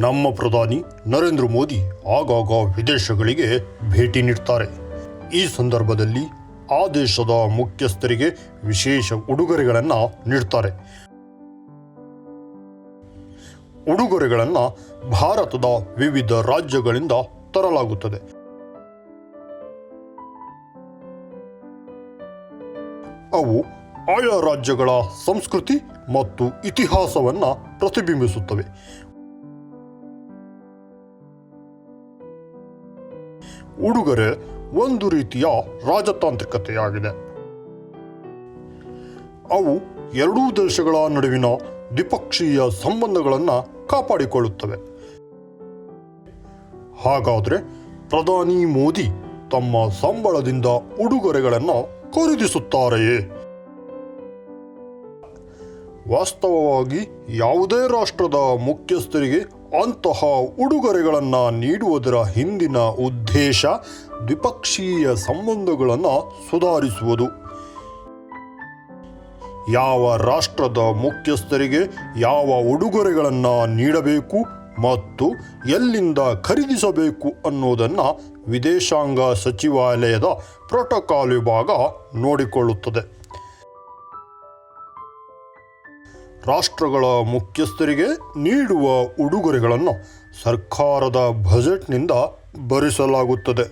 ನಮ್ಮ ಪ್ರಧಾನಿ ನರೇಂದ್ರ ಮೋದಿ ಆಗಾಗ ವಿದೇಶಗಳಿಗೆ ಭೇಟಿ ನೀಡ್ತಾರೆ. ಈ ಸಂದರ್ಭದಲ್ಲಿ ಆ ದೇಶದ ಮುಖ್ಯಸ್ಥರಿಗೆ ವಿಶೇಷ ಉಡುಗೊರೆಗಳನ್ನು ನೀಡ್ತಾರೆ. ಉಡುಗೊರೆಗಳನ್ನು ಭಾರತದ ವಿವಿಧ ರಾಜ್ಯಗಳಿಂದ ತರಲಾಗುತ್ತದೆ. ಅವು ಆಯಾ ರಾಜ್ಯಗಳ ಸಂಸ್ಕೃತಿ ಮತ್ತು ಇತಿಹಾಸವನ್ನು ಪ್ರತಿಬಿಂಬಿಸುತ್ತವೆ. ಉಡುಗೊರೆ ಒಂದು ರೀತಿಯ ರಾಜತಾಂತ್ರಿಕತೆಯಾಗಿದೆ. ಅವು ಎರಡೂ ದೇಶಗಳ ನಡುವಿನ ದ್ವಿಪಕ್ಷೀಯ ಸಂಬಂಧಗಳನ್ನು ಕಾಪಾಡಿಕೊಳ್ಳುತ್ತವೆ. ಹಾಗಾದರೆ ಪ್ರಧಾನಿ ಮೋದಿ ತಮ್ಮ ಸಂಬಳದಿಂದ ಉಡುಗೊರೆಗಳನ್ನು ಖರೀದಿಸುತ್ತಾರೆಯೇ? ವಾಸ್ತವವಾಗಿ ಯಾವುದೇ ರಾಷ್ಟ್ರದ ಮುಖ್ಯಸ್ಥರಿಗೆ ಅಂತಹ ಉಡುಗೊರೆಗಳನ್ನು ನೀಡುವುದರ ಹಿಂದಿನ ಉದ್ದೇಶ ದ್ವಿಪಕ್ಷೀಯ ಸಂಬಂಧಗಳನ್ನು ಸುಧಾರಿಸುವುದು. ಯಾವ ರಾಷ್ಟ್ರದ ಮುಖ್ಯಸ್ಥರಿಗೆ ಯಾವ ಉಡುಗೊರೆಗಳನ್ನು ನೀಡಬೇಕು ಮತ್ತು ಎಲ್ಲಿಂದ ಖರೀದಿಸಬೇಕು ಅನ್ನೋದನ್ನು ವಿದೇಶಾಂಗ ಸಚಿವಾಲಯದ ಪ್ರೋಟೋಕಾಲ್ ವಿಭಾಗ ನೋಡಿಕೊಳ್ಳುತ್ತದೆ. ರಾಷ್ಟ್ರಗಳ ಮುಖ್ಯಸ್ಥರಿಗೆ ನೀಡುವ ಉಡುಗೊರೆಗಳನ್ನು ಸರ್ಕಾರದ ಬಜೆಟ್ನಿಂದ ಭರಿಸಲಾಗುತ್ತದೆ.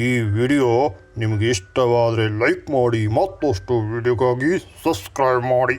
ಈ ವಿಡಿಯೋ ನಿಮಗೆ ಇಷ್ಟವಾದರೆ ಲೈಕ್ ಮಾಡಿ, ಮತ್ತಷ್ಟು ವಿಡಿಯೋಗಾಗಿ ಸಬ್ಸ್ಕ್ರೈಬ್ ಮಾಡಿ.